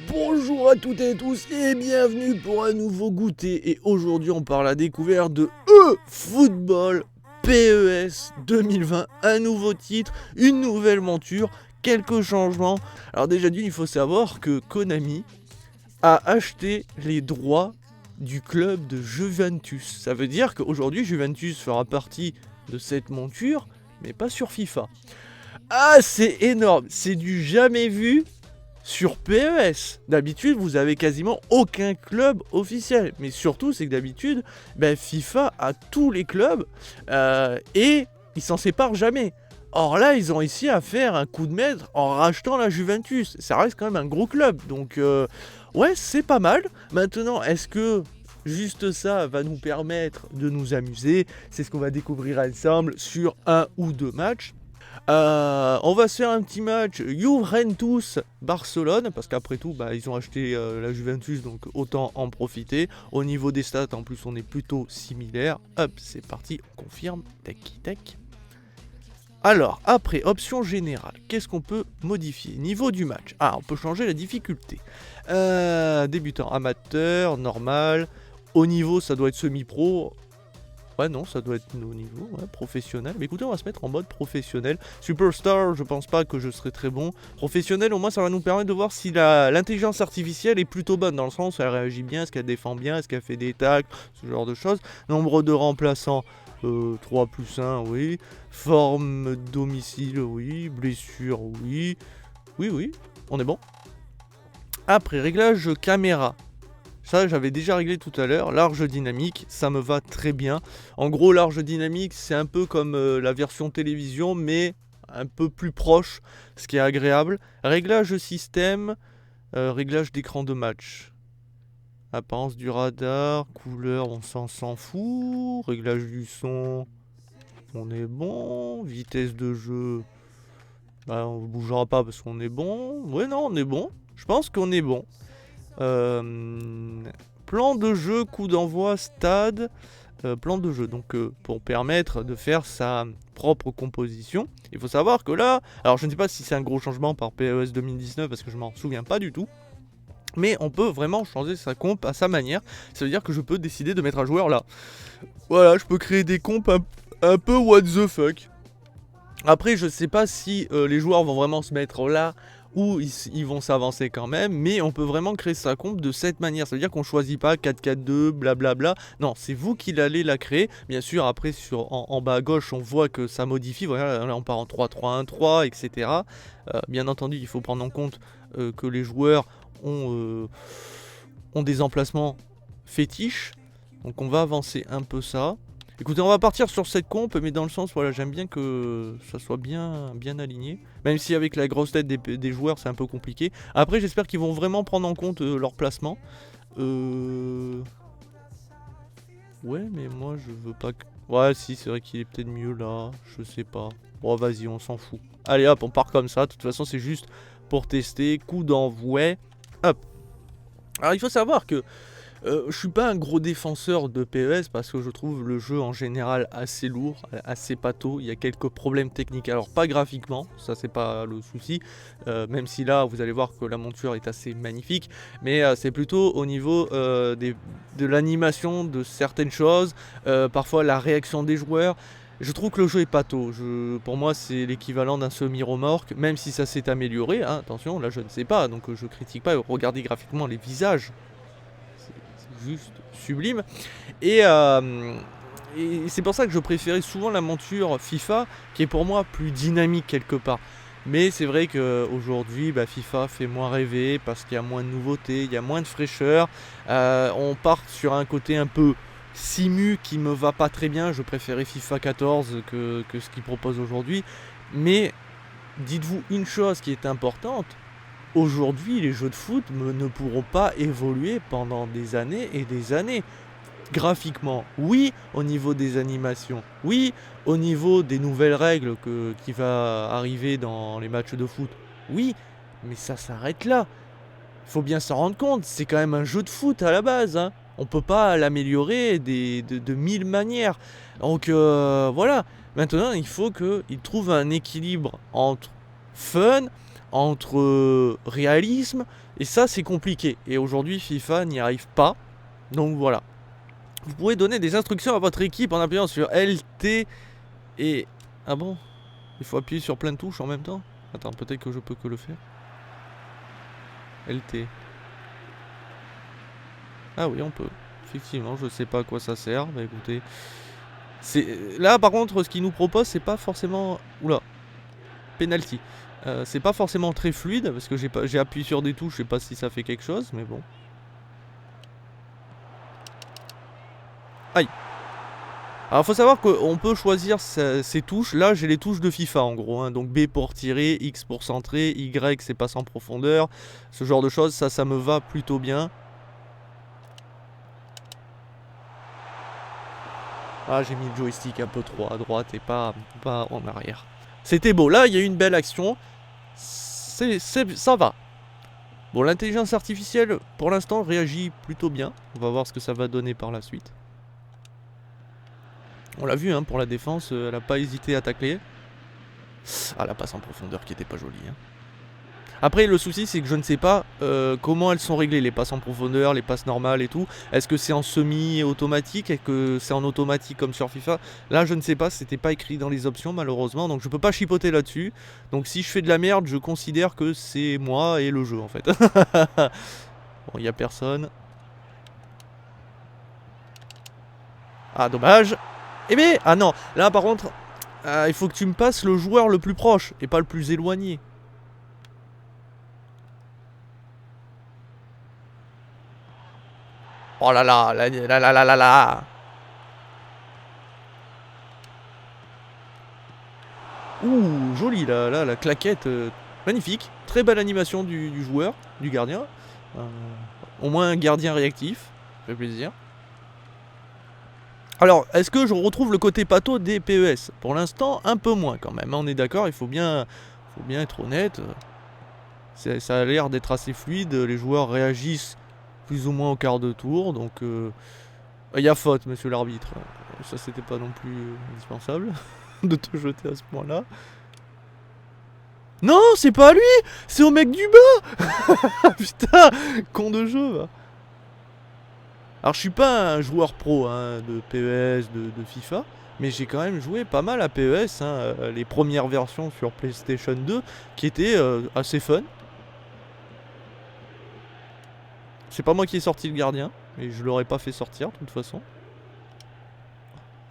Bonjour à toutes et à tous et bienvenue pour un nouveau goûter. Et aujourd'hui on part à la découverte de eFootball PES 2020. Un nouveau titre, une nouvelle monture, quelques changements. Alors déjà il faut savoir que Konami a acheté les droits du club de Juventus. Ça veut dire qu'aujourd'hui Juventus fera partie de cette monture, mais pas sur FIFA. Ah, c'est énorme, c'est du jamais vu sur PES. D'habitude, vous avez quasiment aucun club officiel. Mais surtout, c'est que d'habitude, FIFA a tous les clubs et ils s'en séparent jamais. Or là, ils ont réussi à faire un coup de maître en rachetant la Juventus. Ça reste quand même un gros club. Donc, ouais, c'est pas mal. Maintenant, est-ce que juste ça va nous permettre de nous amuser? C'est ce qu'on va découvrir ensemble sur un ou deux matchs. On va se faire un petit match Juventus-Barcelone, parce qu'après tout, ils ont acheté la Juventus, donc autant en profiter. Au niveau des stats, en plus, on est plutôt similaires. Hop, c'est parti, on confirme. Tac, tac. Alors, après, option générale, qu'est-ce qu'on peut modifier? Niveau du match. Ah, on peut changer la difficulté. Débutant, amateur, normal. Au niveau, ça doit être semi-pro. Ouais, non, ça doit être nos niveaux, ouais, professionnel. Mais écoutez, on va se mettre en mode professionnel. Superstar, je pense pas que je serai très bon. Professionnel, au moins, ça va nous permettre de voir si l'intelligence artificielle est plutôt bonne. Dans le sens où elle réagit bien, est-ce qu'elle défend bien, est-ce qu'elle fait des tacles, ce genre de choses. Nombre de remplaçants, 3 plus 1, oui. Forme domicile, oui. Blessure, oui. Oui, on est bon. Après, réglage caméra. Ça, j'avais déjà réglé tout à l'heure. Large dynamique, ça me va très bien. En gros, large dynamique, c'est un peu comme la version télévision, mais un peu plus proche, ce qui est agréable. Réglage système, réglage d'écran de match. Apparence du radar, couleur, on s'en fout. Réglage du son, on est bon. Vitesse de jeu, on ne bougera pas parce qu'on est bon. Ouais, non, on est bon. Je pense qu'on est bon. Plan de jeu, coup d'envoi, stade, plan de jeu, donc pour permettre de faire sa propre composition. Il faut savoir que là, alors je ne sais pas si c'est un gros changement par PES 2019 parce que je m'en souviens pas du tout, mais on peut vraiment changer sa comp à sa manière. Ça veut dire que je peux décider de mettre un joueur là. Voilà, je peux créer des comps un peu what the fuck. Après, je sais pas si les joueurs vont vraiment se mettre là ou ils vont s'avancer quand même, mais on peut vraiment créer sa comp de cette manière. Ça veut dire qu'on choisit pas 4-4-2, blablabla. Non, c'est vous qui allez la créer. Bien sûr, après, en bas à gauche, on voit que ça modifie. Voilà, là, on part en 3-3-1-3, etc. Bien entendu, il faut prendre en compte que les joueurs ont des emplacements fétiches. Donc on va avancer un peu ça. Écoutez, on va partir sur cette comp, mais dans le sens, voilà, j'aime bien que ça soit bien aligné. Même si avec la grosse tête des joueurs, c'est un peu compliqué. Après, j'espère qu'ils vont vraiment prendre en compte leur placement. Ouais, mais moi, je veux pas que... Ouais, si, c'est vrai qu'il est peut-être mieux là. Je sais pas. Bon, vas-y, on s'en fout. Allez, hop, on part comme ça. De toute façon, c'est juste pour tester. Coup d'envoi. Hop. Alors, il faut savoir que... je suis pas un gros défenseur de PES parce que je trouve le jeu en général assez lourd, assez pâteau. Il y a quelques problèmes techniques. Alors pas graphiquement, ça c'est pas le souci. Même si là vous allez voir que la monture est assez magnifique. Mais c'est plutôt au niveau de l'animation de certaines choses. Parfois la réaction des joueurs. Je trouve que le jeu est pâteau. Pour moi, c'est l'équivalent d'un semi-remorque, même si ça s'est amélioré. Hein, attention, là je ne sais pas, donc je critique pas. Regardez graphiquement les visages. C'est juste sublime. Et c'est pour ça que je préférais souvent la monture FIFA, qui est pour moi plus dynamique quelque part. Mais c'est vrai qu'aujourd'hui, FIFA fait moins rêver parce qu'il y a moins de nouveautés, il y a moins de fraîcheur. On part sur un côté un peu simu qui me va pas très bien. Je préférais FIFA 14 que ce qu'il propose aujourd'hui. Mais dites-vous une chose qui est importante. Aujourd'hui, les jeux de foot ne pourront pas évoluer pendant des années et des années. Graphiquement, oui, au niveau des animations, oui, au niveau des nouvelles règles qui va arriver dans les matchs de foot, oui, mais ça s'arrête là. Il faut bien s'en rendre compte, c'est quand même un jeu de foot à la base, hein. On peut pas l'améliorer de mille manières. Donc voilà, maintenant il faut qu'ils trouvent un équilibre entre fun, entre réalisme, et ça c'est compliqué. Et aujourd'hui FIFA n'y arrive pas, donc voilà. Vous pouvez donner des instructions à votre équipe en appuyant sur LT et... Ah bon? Il faut appuyer sur plein de touches en même temps? Attends, peut-être que je peux que le faire. LT. Ah oui, on peut. Effectivement, je sais pas à quoi ça sert. Bah écoutez... Là par contre, ce qu'il nous propose, c'est pas forcément... Oula. Penalty. C'est pas forcément très fluide, parce que j'ai appuyé sur des touches, je sais pas si ça fait quelque chose, mais bon. Aïe. Alors faut savoir qu'on peut choisir ces touches. Là j'ai les touches de FIFA en gros, hein. Donc B pour tirer, X pour centrer, Y c'est passer en profondeur. Ce genre de choses, ça me va plutôt bien. Ah j'ai mis le joystick un peu trop à droite et pas en arrière. C'était beau, là il y a eu une belle action. Ça va. Bon, l'intelligence artificielle pour l'instant réagit plutôt bien. On va voir ce que ça va donner par la suite. On l'a vu, hein, pour la défense, elle n'a pas hésité à tacler. Ah, la passe en profondeur qui était pas jolie. Hein. Après, le souci, c'est que je ne sais pas comment elles sont réglées, les passes en profondeur, les passes normales et tout. Est-ce que c'est en semi-automatique? Est-ce que c'est en automatique comme sur FIFA? Là, je ne sais pas, c'était pas écrit dans les options, malheureusement. Donc, je peux pas chipoter là-dessus. Donc, si je fais de la merde, je considère que c'est moi et le jeu, en fait. Bon, il n'y a personne. Ah, dommage. Eh bien, ah non, là par contre, il faut que tu me passes le joueur le plus proche et pas le plus éloigné. Oh là là, là là là là là là. Ouh, joli là, la claquette, magnifique. Très belle animation du joueur, du gardien. Au moins un gardien réactif, ça fait plaisir. Alors, est-ce que je retrouve le côté pato des PES? Pour l'instant, un peu moins quand même. On est d'accord, il faut bien être honnête. Ça a l'air d'être assez fluide. Les joueurs réagissent plus ou moins au quart de tour. Donc, il y a faute, monsieur l'arbitre. Ça, c'était pas non plus indispensable de te jeter à ce point-là. Non, c'est pas lui! C'est au mec du bas! Putain, con de jeu, va. Alors je suis pas un joueur pro, hein, de PES, de FIFA, mais j'ai quand même joué pas mal à PES, hein, les premières versions sur PlayStation 2 qui étaient assez fun. C'est pas moi qui ai sorti le gardien, mais je l'aurais pas fait sortir de toute façon.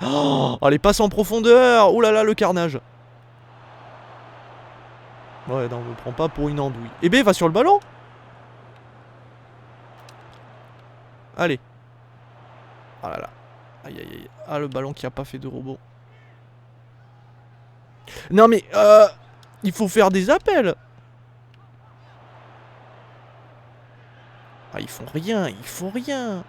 Oh, les passes en profondeur! Ouh là là, le carnage! Ouais, non, on me prend pas pour une andouille. Eh ben, va sur le ballon! Allez. Ah là là. Aïe aïe aïe. Ah, le ballon qui a pas fait de rebond. Non mais, il faut faire des appels. Ah, ils font rien, ils font rien.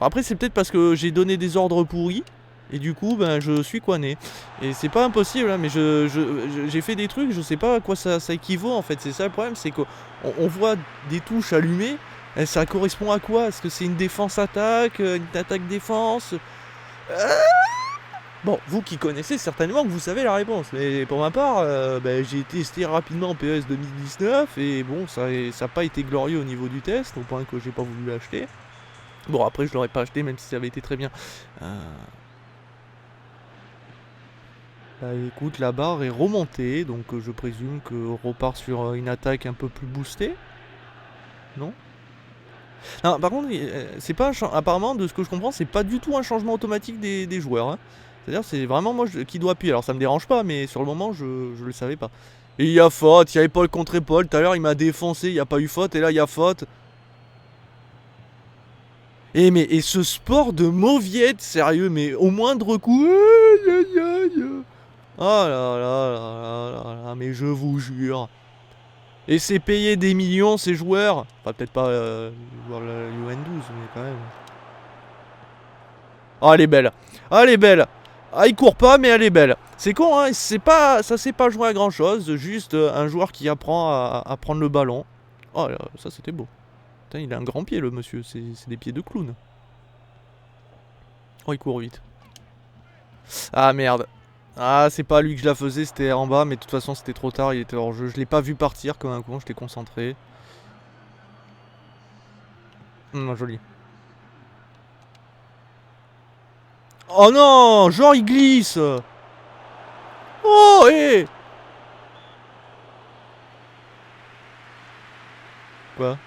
Après, c'est peut-être parce que j'ai donné des ordres pourris. Et du coup, ben, je suis coiné. Et c'est pas impossible, hein, mais j'ai fait des trucs, je sais pas à quoi ça équivaut en fait. C'est ça le problème, c'est qu'on voit des touches allumées. Et ça correspond à quoi? Est-ce que c'est une défense-attaque, une attaque-défense? Bon, vous qui connaissez certainement que vous savez la réponse. Mais pour ma part, ben, j'ai testé rapidement PES 2019. Et bon, ça n'a pas été glorieux au niveau du test, au point que j'ai pas voulu l'acheter. Bon, après, je l'aurais pas acheté, même si ça avait été très bien. Bah, écoute, la barre est remontée, donc je présume qu'on repart sur une attaque un peu plus boostée. Non? Non, par contre, c'est pas apparemment, de ce que je comprends, c'est pas du tout un changement automatique des joueurs. Hein. C'est-à-dire, c'est vraiment moi qui dois appuyer. Alors, ça me dérange pas, mais sur le moment, je le savais pas. Et il y a faute, il y a épaule contre épaule. Tout à l'heure, il m'a défoncé, il n'y a pas eu faute, et là, il y a faute. Et ce sport de mauviette, sérieux, mais au moindre coup. Oh là là là là là, mais je vous jure. Et c'est payé des millions ces joueurs. Enfin peut-être pas les joueurs de la UN12, mais quand même. Oh elle est belle. Ah elle est belle. Ah il court pas mais elle est belle. C'est con hein, ça sait pas jouer à grand chose. Juste un joueur qui apprend à prendre le ballon. Oh là, ça c'était beau. Putain il a un grand pied le monsieur, c'est des pieds de clown. Oh il court vite. Ah merde. Ah, c'est pas à lui que je la faisais, c'était en bas, mais de toute façon c'était trop tard, il était hors jeu. Je l'ai pas vu partir comme un con, j'étais concentré. Joli. Oh non, genre il glisse. Oh, hé. Quoi?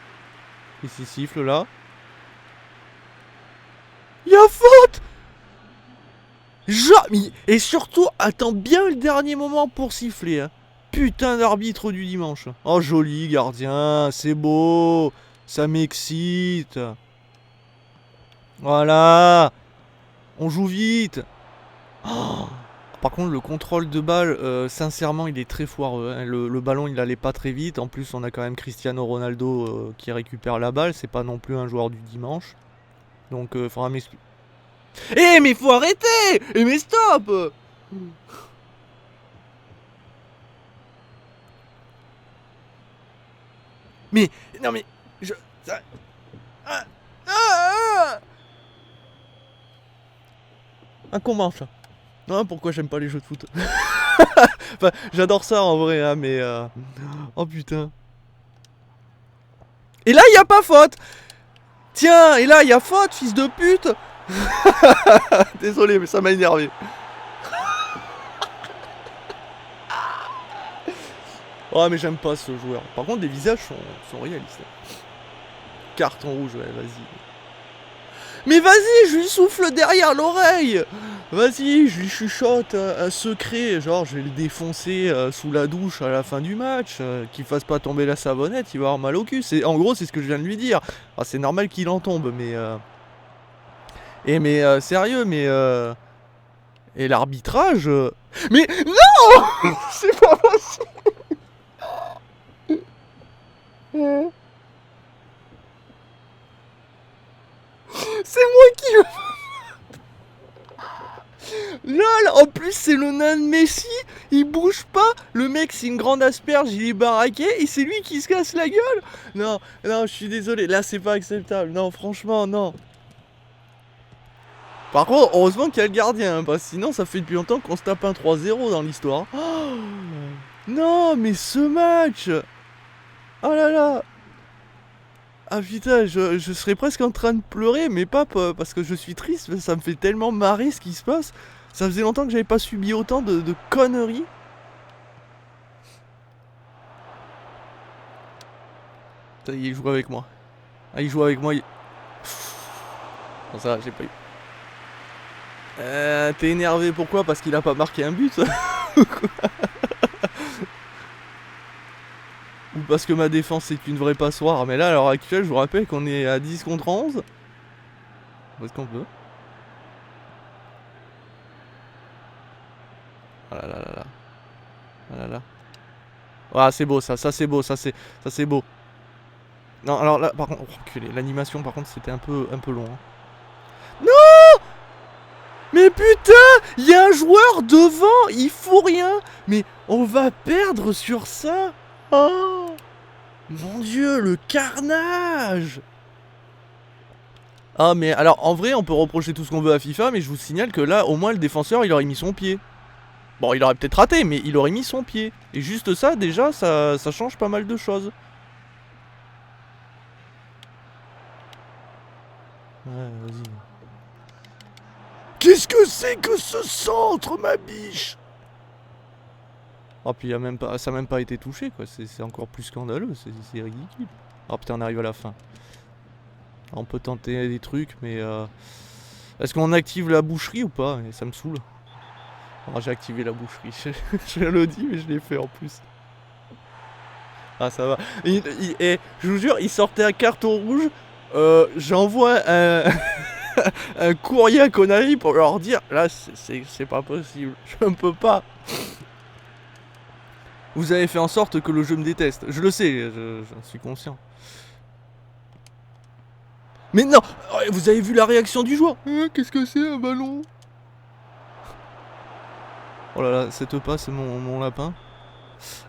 Il s'y siffle là. Y'a faute. Genre, et surtout, attends bien le dernier moment pour siffler. Hein. Putain d'arbitre du dimanche. Oh, joli gardien, c'est beau. Ça m'excite. Voilà. On joue vite. Oh. Par contre, le contrôle de balle, sincèrement, il est très foireux. Hein. Le ballon, il allait pas très vite. En plus, on a quand même Cristiano Ronaldo qui récupère la balle. C'est pas non plus un joueur du dimanche. Donc, faudra m'expliquer. Eh, mais faut arrêter. Eh, mais stop. Mais, non mais, ça... Ah, un con manche. Non, pourquoi j'aime pas les jeux de foot. Enfin, j'adore ça en vrai, hein, mais... Oh putain. Et là, y a pas faute. Tiens, et là, y a faute, fils de pute. Désolé, mais ça m'a énervé. Oh, mais j'aime pas ce joueur. Par contre, les visages sont réalistes. Carton rouge, ouais, vas-y. Mais vas-y, je lui souffle derrière l'oreille. Vas-y, je lui chuchote un secret. Genre, je vais le défoncer sous la douche à la fin du match. Qu'il fasse pas tomber la savonnette, il va avoir mal au cul. En gros, c'est ce que je viens de lui dire. Ah, c'est normal qu'il en tombe, mais... sérieux, mais... Et l'arbitrage... Mais non. C'est pas possible. C'est moi qui... LOL, en plus c'est le nain de Messi, il bouge pas, le mec c'est une grande asperge, il est baraqué et c'est lui qui se casse la gueule. Non, non, je suis désolé, là c'est pas acceptable, non franchement non. Par contre, heureusement qu'il y a le gardien, hein, parce que sinon ça fait depuis longtemps qu'on se tape un 3-0 dans l'histoire. Oh, non, mais ce match. Oh là là. Ah putain, je serais presque en train de pleurer, mais pas parce que je suis triste, ça me fait tellement marrer ce qui se passe. Ça faisait longtemps que j'avais pas subi autant de conneries. Il joue avec moi. Ah, il joue avec moi. Bon, ça va, j'ai pas eu. T'es énervé pourquoi? Parce qu'il a pas marqué un but? Ou parce que ma défense est une vraie passoire? Mais là, à l'heure actuelle, je vous rappelle qu'on est à 10 contre 11. Où est-ce qu'on peut? Ah là là là là. Ah là là. Ah, c'est beau ça c'est beau, ça c'est beau. Non, alors là, par contre, oh, l'animation, par contre, c'était un peu long. Hein. Non! Mais putain, il y a un joueur devant, il fout rien. Mais on va perdre sur ça. Oh, mon Dieu, le carnage. Ah, mais alors, en vrai, on peut reprocher tout ce qu'on veut à FIFA, mais je vous signale que là, au moins, le défenseur, il aurait mis son pied. Bon, il aurait peut-être raté, mais il aurait mis son pied. Et juste ça, déjà, ça change pas mal de choses. Ouais, vas-y. Qu'est-ce que c'est que ce centre, ma biche? Oh, puis ça a même pas été touché, quoi. C'est encore plus scandaleux, c'est ridicule. Oh putain, on arrive à la fin. On peut tenter des trucs, mais... Est-ce qu'on active la boucherie ou pas? Et ça me saoule. Oh, j'ai activé la boucherie. Je le dis, mais je l'ai fait en plus. Ah, ça va. Et je vous jure, il sortait un carton rouge. J'envoie un courrier à Konami pour leur dire là, c'est pas possible. Je ne peux pas. Vous avez fait en sorte que le jeu me déteste. Je le sais, j'en suis conscient. Mais non! Vous avez vu la réaction du joueur? Qu'est-ce que c'est un ballon? Oh là là, cette passe, mon lapin.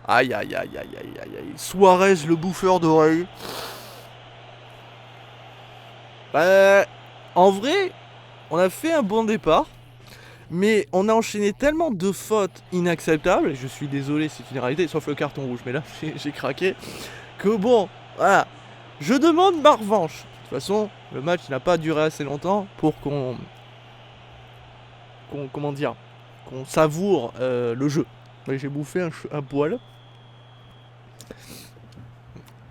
Aïe aïe aïe aïe aïe aïe aïe. Suarez, le bouffeur d'oreilles. En vrai, on a fait un bon départ. Mais on a enchaîné tellement de fautes inacceptables, et je suis désolé, c'est une réalité, sauf le carton rouge, mais là j'ai craqué, que bon, voilà, je demande ma revanche. De toute façon, le match n'a pas duré assez longtemps pour comment dire, qu'on savoure le jeu. Ouais, j'ai bouffé un poil.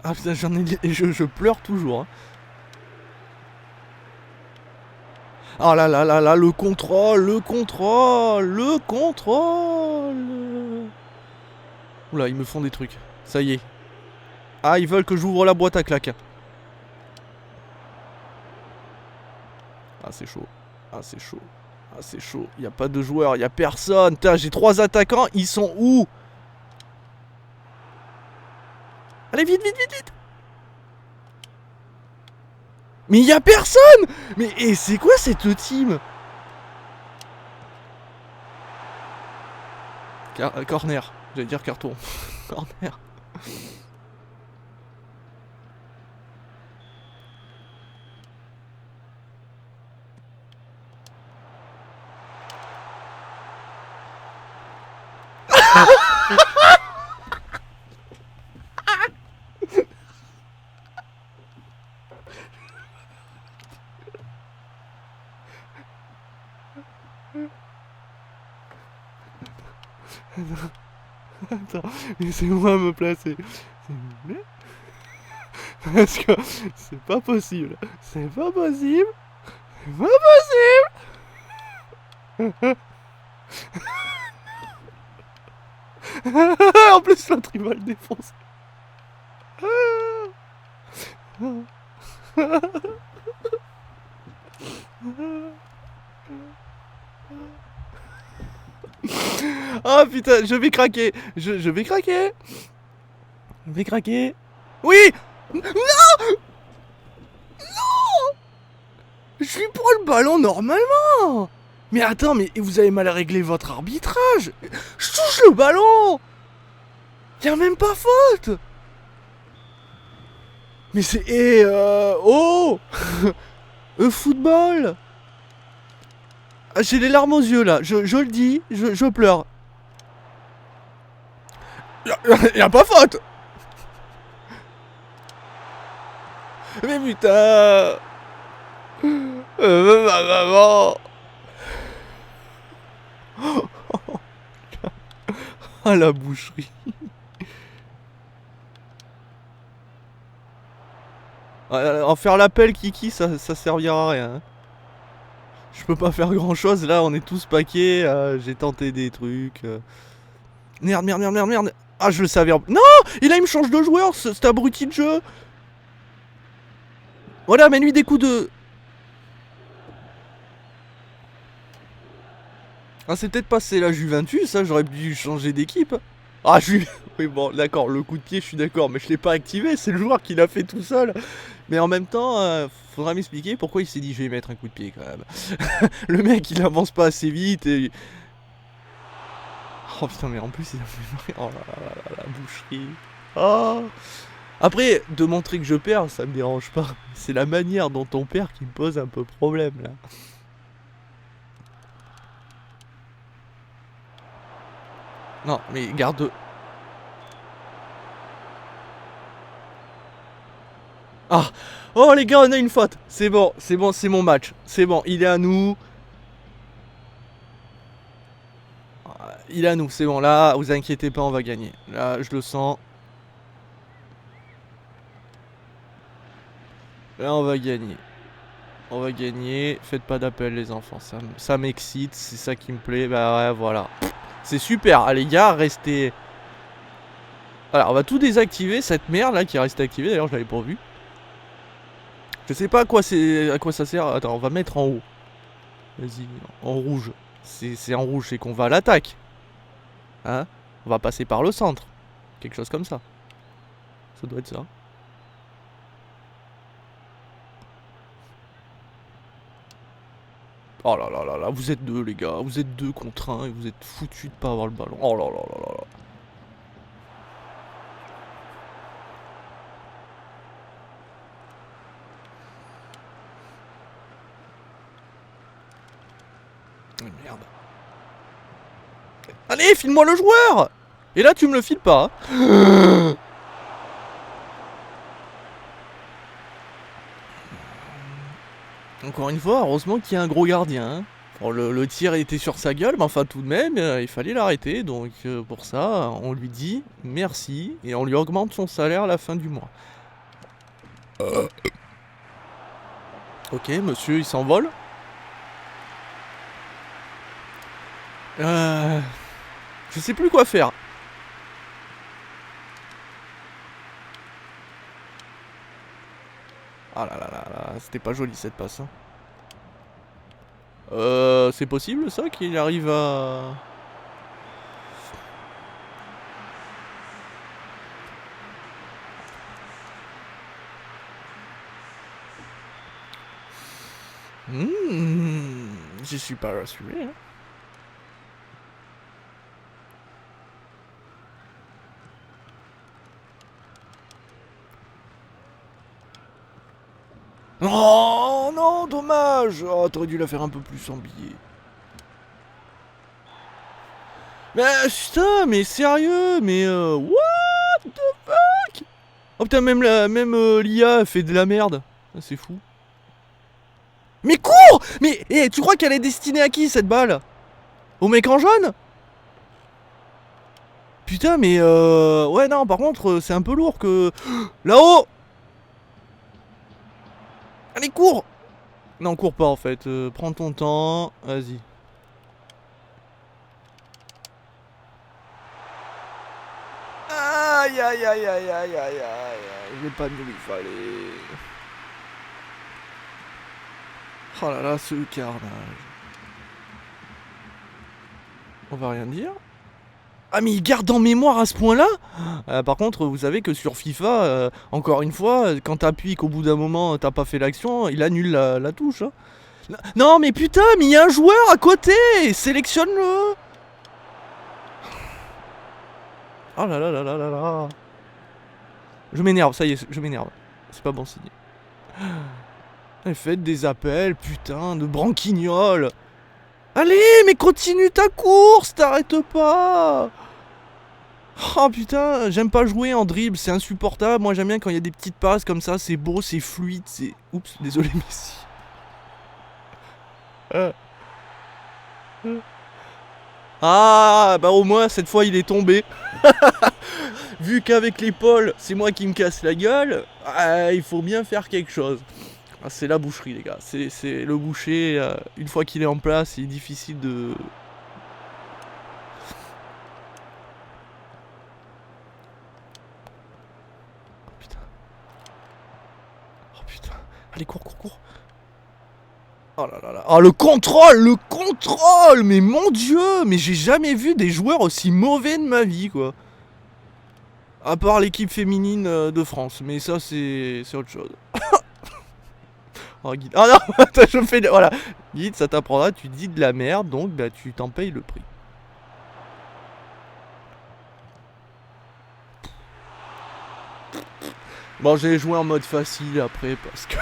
Ah putain, je pleure toujours. Hein. Ah là là là là, le contrôle. Oula, ils me font des trucs. Ça y est. Ah, ils veulent que j'ouvre la boîte à claques. Ah, c'est chaud. Ah, c'est chaud. Ah, c'est chaud. Y a pas de joueurs, y a personne. Putain, j'ai 3 attaquants, ils sont où? Allez, vite, vite, vite, vite. Mais y a personne. Mais et c'est quoi cette team? Corner. J'allais dire carton. Corner. Attends, laissez-moi me placer. S'il vous plaît. Parce que c'est pas possible. C'est pas possible. C'est pas possible. En plus, l'autre il va le défoncer. Oh putain, je vais craquer. Je vais craquer. Je vais craquer. Oui. Non. Je lui prends le ballon normalement. Mais attends, mais vous avez mal réglé votre arbitrage. Je touche le ballon. Y'a même pas faute. Mais c'est... oh. Football. Ah, j'ai les larmes aux yeux là, je le dis, je pleure. Y'a pas faute. Mais putain. Maman. Ah la boucherie. En faire l'appel Kiki, ça servira à rien. Je peux pas faire grand chose là, on est tous paquets, j'ai tenté des trucs. Merde, merde, merde, merde, merde. Ah, je le savais. Non, il me change de joueur, cet abruti de jeu. Voilà, mets-lui des coups de... Ah, c'est peut-être passé la Juventus, ça, j'aurais dû changer d'équipe. Ah, oui, bon, d'accord, le coup de pied, je suis d'accord, mais je l'ai pas activé, c'est le joueur qui l'a fait tout seul. Mais en même temps, faudra m'expliquer pourquoi il s'est dit je vais mettre un coup de pied quand même. Le mec, il avance pas assez vite et... Oh putain, mais en plus, il a fait... Oh là là là là, la boucherie. Oh. Après, de montrer que je perds, ça me dérange pas. C'est la manière dont on perd qui me pose un peu problème, là. Non, mais garde... Ah. Oh les gars, on a une faute. C'est bon, c'est mon match. C'est bon, il est à nous. Il est à nous, c'est bon. Là, vous inquiétez pas, on va gagner. Là, je le sens. Là, on va gagner. On va gagner. Faites pas d'appel, les enfants. Ça m'excite, c'est ça qui me plaît. Bah ouais, voilà. C'est super. Allez, gars, restez... Alors, on va tout désactiver, cette merde là qui reste activée. D'ailleurs, je l'avais pas vu. Je sais pas à quoi ça sert. Attends, on va mettre en haut. Vas-y, en rouge. C'est en rouge, c'est qu'on va à l'attaque. Hein? On va passer par le centre. Quelque chose comme ça. Ça doit être ça. Oh là là là là, vous êtes deux les gars. Vous êtes deux contre un et vous êtes foutus de pas avoir le ballon. Oh là là là là là. Oh, merde. Allez, file-moi le joueur. Et là, tu me le files pas. Hein. Encore une fois, heureusement qu'il y a un gros gardien. Hein. Bon, le tir était sur sa gueule, mais enfin tout de même, il fallait l'arrêter. Donc pour ça, on lui dit merci et on lui augmente son salaire à la fin du mois. Ok, monsieur, il s'envole. Je sais plus quoi faire. Ah là là là là, c'était pas joli cette passe. Hein. C'est possible ça qu'il arrive à... Je suis pas rassuré. Hein. Oh non, dommage. Oh, t'aurais dû la faire un peu plus en billet. Mais putain, mais sérieux, mais what the fuck. Oh putain, même l'IA fait de la merde. C'est fou. Mais cours. Mais tu crois qu'elle est destinée à qui cette balle? Au mec en jaune? Putain, mais ouais, non, par contre, c'est un peu lourd que... Là-haut. Allez, cours. Non, cours pas en fait. Prends ton temps. Vas-y. Aïe aïe aïe aïe aïe aïe aïe. J'ai pas mis où il fallait. Oh là là, ce carnage. On va rien dire. Ah mais il garde en mémoire à ce point-là. Par contre, vous savez que sur FIFA, encore une fois, quand t'appuies qu'au bout d'un moment t'as pas fait l'action, il annule la touche. Hein. Non mais putain, mais il y a un joueur à côté. Sélectionne-le. Oh là là là là là là. Je m'énerve, ça y est, je m'énerve. C'est pas bon signe. Faites des appels, putain, de branquignol. Allez, mais continue ta course, t'arrêtes pas. Oh putain, j'aime pas jouer en dribble, c'est insupportable. Moi j'aime bien quand il y a des petites passes comme ça, c'est beau, c'est fluide, c'est... Oups, désolé Messi. Ah, bah au moins cette fois il est tombé. Vu qu'avec l'épaule, c'est moi qui me casse la gueule, il faut bien faire quelque chose. Ah, c'est la boucherie les gars, c'est le boucher, une fois qu'il est en place, il est difficile de... Oh putain, allez cours, cours, cours. Oh là là là, oh le contrôle, mais mon dieu, mais j'ai jamais vu des joueurs aussi mauvais de ma vie quoi. À part l'équipe féminine de France, mais ça c'est autre chose. Oh, Guide. Ah non, attends, je fais... Voilà. Guide, ça t'apprendra, tu dis de la merde, donc bah, tu t'en payes le prix. Bon, j'ai joué en mode facile après, parce que...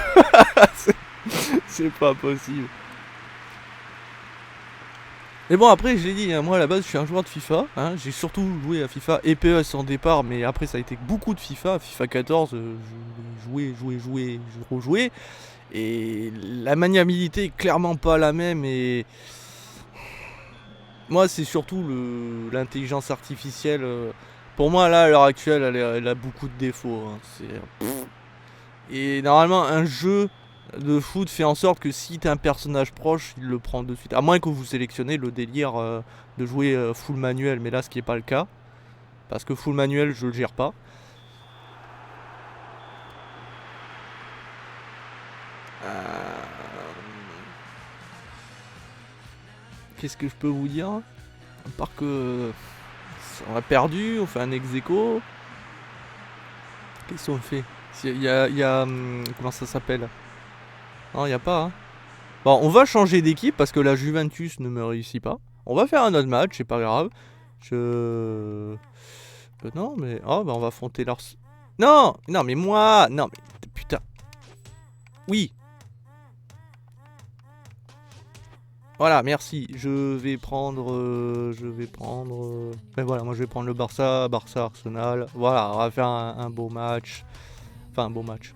c'est pas possible. Mais bon, après, je l'ai dit, hein, moi à la base, je suis un joueur de FIFA. Hein, j'ai surtout joué à FIFA et PES en départ, mais après, ça a été beaucoup de FIFA. FIFA 14, je rejouais. Et la maniabilité est clairement pas la même. Et moi, c'est surtout l'intelligence artificielle. Pour moi, là, à l'heure actuelle, elle a beaucoup de défauts. Hein, et normalement, un jeu de foot fait en sorte que si t'es un personnage proche, il le prend de suite. À moins que vous sélectionnez le délire de jouer full manuel, mais là ce qui n'est pas le cas. Parce que full manuel, je le gère pas. Qu'est-ce que je peux vous dire? À part que on a perdu, on fait un ex-aequo. Qu'est-ce qu'on fait? Il y a comment ça s'appelle? Non, il n'y a pas. Hein. Bon, on va changer d'équipe parce que la Juventus ne me réussit pas. On va faire un autre match, c'est pas grave. Non, mais... Oh, bah on va affronter leur... Non, non, mais moi... Non, mais... Putain. Oui. Voilà, merci. Je vais prendre... Mais voilà, moi je vais prendre le Barça, Arsenal. Voilà, on va faire un beau match. Enfin, un beau match.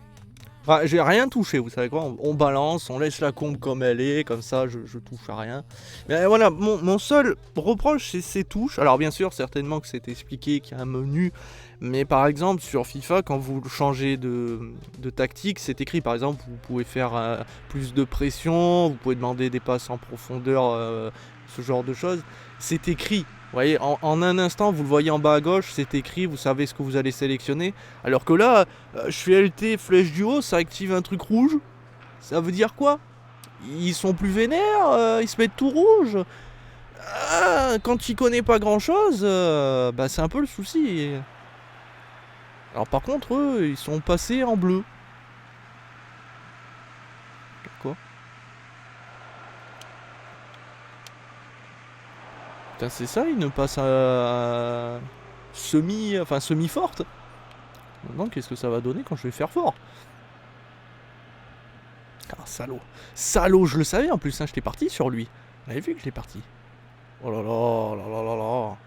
Enfin, j'ai rien touché, vous savez quoi, on balance, on laisse la combe comme elle est, comme ça je touche à rien. Mais voilà, mon seul reproche c'est ces touches. Alors bien sûr, certainement que c'est expliqué qu'il y a un menu, mais par exemple sur FIFA, quand vous changez de tactique, c'est écrit par exemple, vous pouvez faire plus de pression, vous pouvez demander des passes en profondeur, ce genre de choses. C'est écrit. Vous voyez, en un instant, vous le voyez en bas à gauche, c'est écrit, vous savez ce que vous allez sélectionner. Alors que là, je fais LT flèche du haut, ça active un truc rouge. Ça veut dire quoi? Ils sont plus vénères, ils se mettent tout rouge. Ah, quand tu connais pas grand chose, bah c'est un peu le souci. Alors par contre, eux, ils sont passés en bleu. Quoi? Putain, c'est ça, ils ne passent à semi-forte. Maintenant, qu'est-ce que ça va donner quand je vais faire fort? Ah, salaud. Salaud, je le savais en plus, hein, j'étais parti sur lui. Vous avez vu que je l'ai parti. Oh là là, oh là là là là.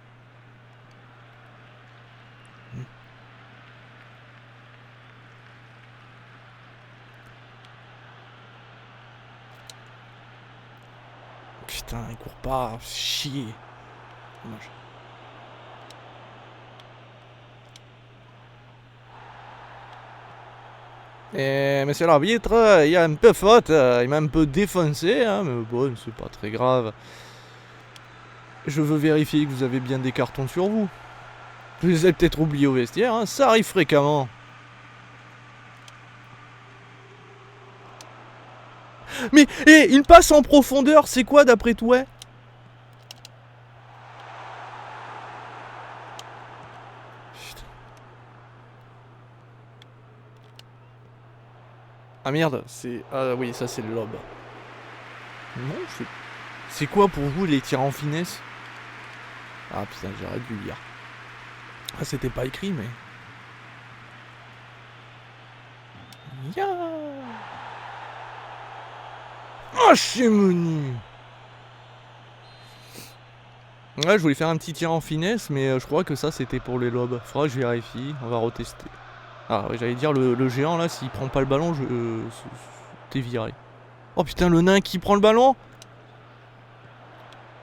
Putain, il court pas, chier. Dommage. Et monsieur l'arbitre, il y a un peu faute, il m'a un peu défoncé, hein, mais bon, c'est pas très grave. Je veux vérifier que vous avez bien des cartons sur vous. Je les ai peut-être oubliés au vestiaire, hein, ça arrive fréquemment. Mais, une passe en profondeur, c'est quoi d'après toi? Putain. Ah merde, c'est... Ah oui, ça c'est le lob. Non, c'est quoi pour vous les tirs en finesse? Ah putain, j'aurais dû lire. Ah, c'était pas écrit, mais... Ya. Oh, c'est menu. Ouais, je voulais faire un petit tir en finesse, mais je crois que ça c'était pour les lobes. Faudra que je vérifie, on va retester. Ah oui, j'allais dire le géant là, s'il prend pas le ballon, t'es viré. Oh putain, le nain qui prend le ballon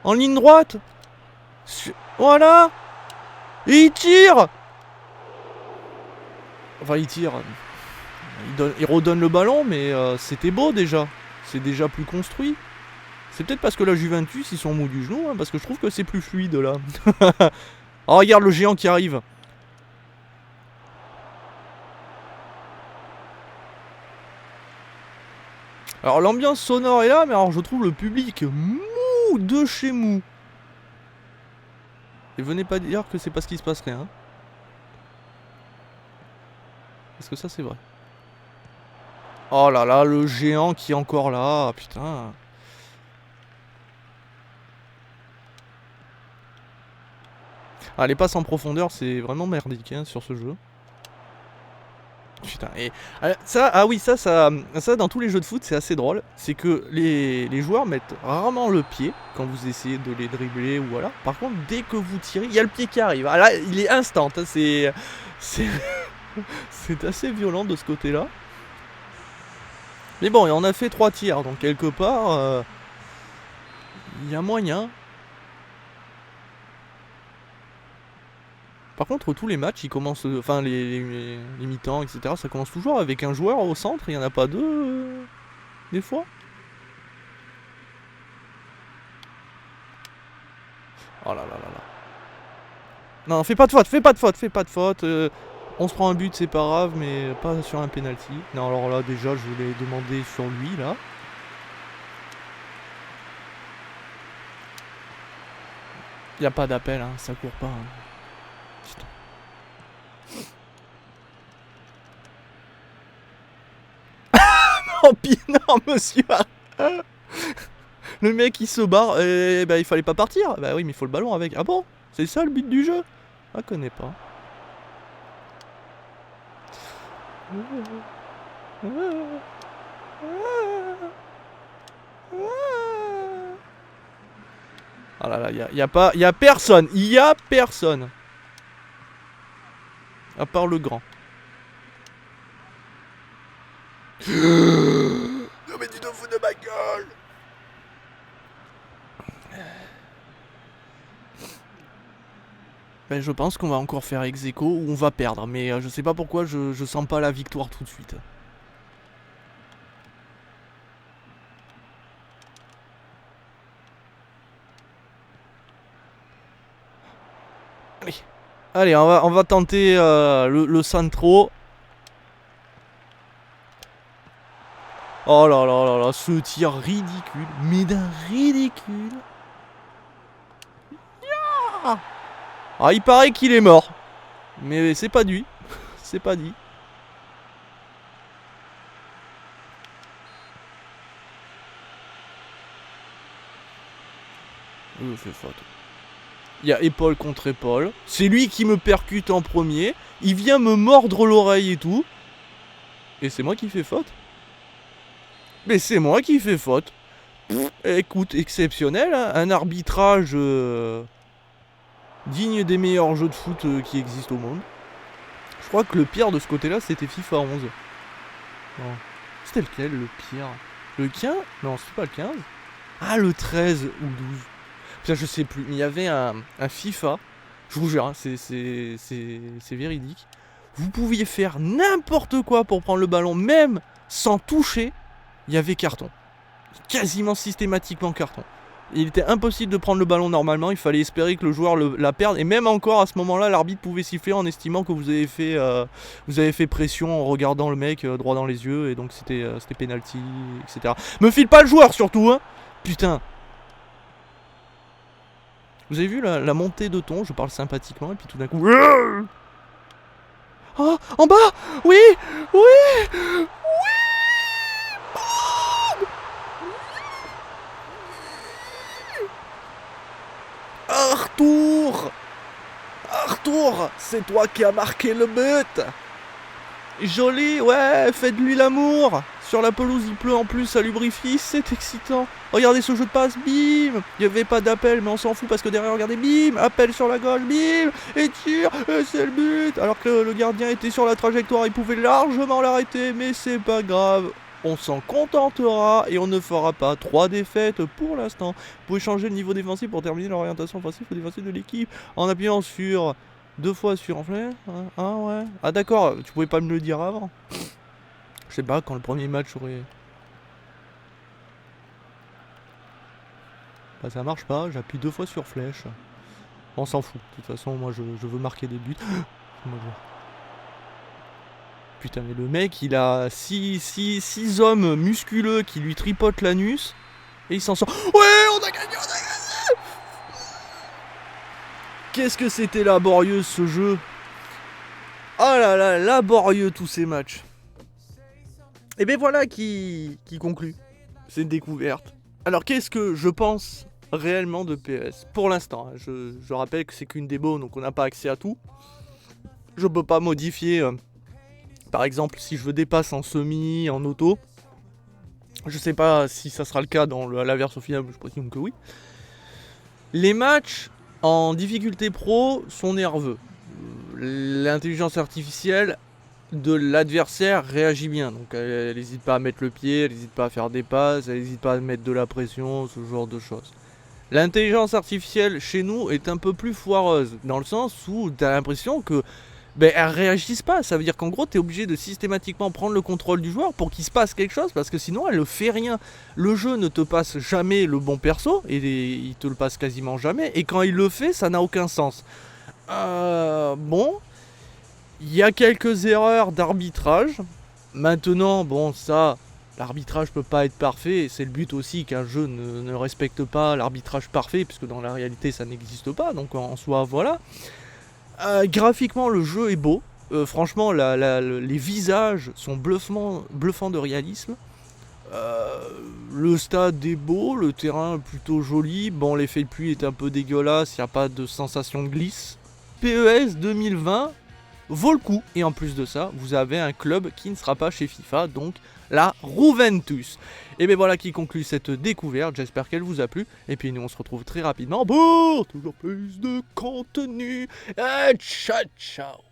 en ligne droite. Voilà. Et il tire. Enfin, il tire. Il redonne le ballon, mais c'était beau déjà. C'est déjà plus construit. C'est peut-être parce que la Juventus, ils sont mous du genou, hein, parce que je trouve que c'est plus fluide là. Oh, regarde le géant qui arrive. Alors l'ambiance sonore est là, mais alors je trouve le public mou de chez mou. Et venez pas dire que c'est pas ce qui se passerait, hein. Parce que ça c'est vrai. Oh là là, le géant qui est encore là, putain. Ah, les passes en profondeur, c'est vraiment merdique hein, sur ce jeu. Putain, et ça, ah oui, ça dans tous les jeux de foot, c'est assez drôle. C'est que les joueurs mettent rarement le pied quand vous essayez de les dribbler ou voilà. Par contre, dès que vous tirez, il y a le pied qui arrive. Ah là, il est instant. Hein, c'est assez violent de ce côté-là. Mais bon, et on a fait 3 tirs, donc quelque part, il y a moyen. Par contre, tous les matchs, ils commencent, enfin les mi-temps, etc., ça commence toujours avec un joueur au centre, il n'y en a pas deux, des fois. Oh là là là là. Non, fais pas de faute, fais pas de faute, fais pas de faute. On se prend un but, c'est pas grave, mais pas sur un penalty. Non, alors là, déjà, je voulais demander sur lui, là. Y a pas d'appel, hein, ça court pas. Hein. Oh, non, monsieur. Le mec, il se barre. Et bah, il fallait pas partir. Bah oui, mais il faut le ballon avec. Ah bon? C'est ça le but du jeu? Ah, connais pas. Ah là là, y a personne. Y a personne. À part le grand. Non mais tu te fous de ma gueule. Ben, je pense qu'on va encore faire ex-aequo ou on va perdre. Mais je sais pas pourquoi je sens pas la victoire tout de suite. Allez. Allez, on va tenter le centro. Oh là là là là, ce tir ridicule. Mais d'un ridicule. Yeah. Ah, il paraît qu'il est mort. Mais c'est pas dit. C'est pas dit. Il fait faute. Il y a épaule contre épaule. C'est lui qui me percute en premier. Il vient me mordre l'oreille et tout. Et c'est moi qui fais faute. Mais c'est moi qui fais faute. Pff, écoute, exceptionnel. Hein, un arbitrage digne des meilleurs jeux de foot qui existent au monde. Je crois que le pire de ce côté-là, c'était FIFA 11. Non. C'était lequel le pire? Le 15? Non, c'était pas le 15. Ah, le 13 ou 12. Putain, je sais plus. Il y avait un FIFA. Je vous jure, hein, c'est véridique. Vous pouviez faire n'importe quoi pour prendre le ballon, même sans toucher. Il y avait carton. Quasiment systématiquement carton. Il était impossible de prendre le ballon normalement. Il fallait espérer que le joueur la perde. Et même encore à ce moment-là, l'arbitre pouvait siffler en estimant que vous avez fait pression en regardant le mec droit dans les yeux. Et donc c'était penalty, etc. Me file pas le joueur surtout, hein. Putain. Vous avez vu la montée de ton? Je parle sympathiquement et puis tout d'un coup... Oh, en bas. Oui. Oui. Oui. Arthur. Arthur, c'est toi qui as marqué le but. Joli, ouais, faites-lui l'amour. Sur la pelouse, il pleut en plus, ça lubrifie, c'est excitant. Regardez ce jeu de passe, bim. Il n'y avait pas d'appel, mais on s'en fout parce que derrière, regardez, bim. Appel sur la gauche, bim. Et tire, et c'est le but. Alors que le gardien était sur la trajectoire, il pouvait largement l'arrêter, mais c'est pas grave. On s'en contentera et on ne fera pas 3 défaites pour l'instant. Vous pouvez changer le niveau défensif pour terminer l'orientation offensive ou défensive de l'équipe en appuyant sur 2 fois sur flèche. Ah ouais. Ah d'accord, tu pouvais pas me le dire avant. Je sais pas, quand le premier match aurait... Bah ça marche pas, j'appuie 2 fois sur flèche. On s'en fout, de toute façon moi je veux marquer des buts. Putain mais le mec il a 6 hommes musculeux qui lui tripotent l'anus. Et il s'en sort. Ouais, on a gagné, on a gagné. Qu'est-ce que c'était laborieux ce jeu. Oh là là, laborieux tous ces matchs. Et bien voilà qui conclut cette découverte. Alors qu'est-ce que je pense réellement de PS pour l'instant? Je rappelle que c'est qu'une démo, donc on n'a pas accès à tout. Je peux pas modifier, par exemple, si je veux dépasse en semi, en auto. Je sais pas si ça sera le cas dans la version finale, je présume que oui. Les matchs en difficulté pro sont nerveux. L'intelligence artificielle de l'adversaire réagit bien, donc elle n'hésite pas à mettre le pied, elle n'hésite pas à faire des passes, elle n'hésite pas à mettre de la pression, ce genre de choses. L'intelligence artificielle chez nous est un peu plus foireuse, dans le sens où tu as l'impression que elles réagissent pas. Ça veut dire qu'en gros tu es obligé de systématiquement prendre le contrôle du joueur pour qu'il se passe quelque chose, parce que sinon elle ne fait rien. Le jeu ne te passe jamais le bon perso, et il te le passe quasiment jamais, et quand il le fait ça n'a aucun sens. Bon, il y a quelques erreurs d'arbitrage. Maintenant, bon, ça, l'arbitrage peut pas être parfait. Et c'est le but aussi qu'un jeu ne respecte pas l'arbitrage parfait, puisque dans la réalité, ça n'existe pas. Donc en soi, voilà. Graphiquement, le jeu est beau. Franchement, les visages sont bluffants de réalisme. Le stade est beau, le terrain plutôt joli. Bon, l'effet de pluie est un peu dégueulasse, il n'y a pas de sensation de glisse. PES 2020, vaut le coup. Et en plus de ça, vous avez un club qui ne sera pas chez FIFA, donc la Juventus. Et bien voilà qui conclut cette découverte, j'espère qu'elle vous a plu. Et puis nous on se retrouve très rapidement pour toujours plus de contenu. Et ciao ciao.